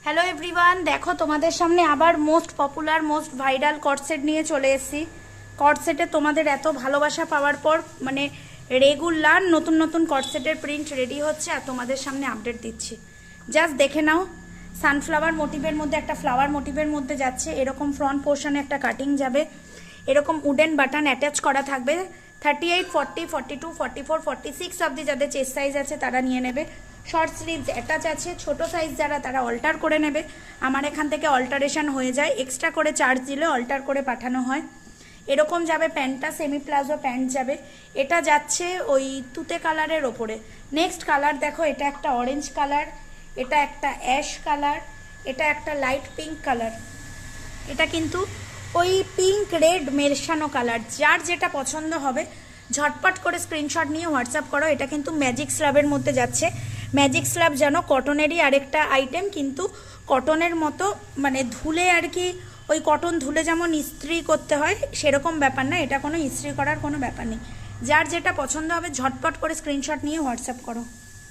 Hello everyone, দেখো তোমাদের সামনে আবার মোস্ট পপুলার মোস্ট ভাইরাল কর্ডসেট নিয়ে চলে এসেছি। কর্ডসেটে তোমাদের এত ভালোবাসা পাওয়ার পর মানে রেগুলার নতুন নতুন কর্ডসেটের প্রিন্ট রেডি হচ্ছে আর তোমাদের সামনে আপডেট দিচ্ছি। জাস্ট দেখে নাও, সানফ্লাওয়ার মোটিভের মধ্যে একটা ফ্লাওয়ার মোটিভের মধ্যে যাচ্ছে, এরকম ফ্রন্ট পোর্শনে একটা কাটিং যাবে, এরকম উডেন বাটন অ্যাটাচ করা থাকবে। 38, 40, 42, 44, 46 অবধি যাদের চেস্ট সাইজ আছে তারা নিয়ে নেবে। শর্ট স্লিভস অ্যাটাচ আছে, ছোট সাইজ যারা তারা অল্টার করে নেবে। আমার এখান থেকে অল্টারেশন হয়ে যায়, এক্সট্রা করে চার্জ দিলে অল্টার করে পাঠানো হয়। এরকম যাবে প্যান্টটা, সেমি প্লাজো প্যান্ট যাবে। এটা যাচ্ছে ওই তুতে কালারের ওপরে। নেক্সট কালার দেখো, এটা একটা অরেঞ্জ কালার, এটা একটা অ্যাশ কালার, এটা একটা লাইট পিঙ্ক কালার, এটা কিন্তু ওই পিঙ্ক রেড মেশানো কালার। যার যেটা পছন্দ হবে ঝটপট করে স্ক্রিনশট নিয়ে হোয়াটসঅ্যাপ করো। এটা কিন্তু ম্যাজিক স্ল্যাবের মধ্যে যাচ্ছে। ম্যাজিক স্ল্যাব যেন কটনেরই আরেকটা আইটেম, কিন্তু কটনের মতো মানে ধুলে আর কি, ওই কটন ধুলে যেমন ইস্ত্রি করতে হয় সেরকম ব্যাপার না, এটা কোনো ইস্ত্রি করার কোনো ব্যাপার নেই। যার যেটা পছন্দ হবে ঝটপট করে স্ক্রিনশট নিয়ে হোয়াটসঅ্যাপ করো।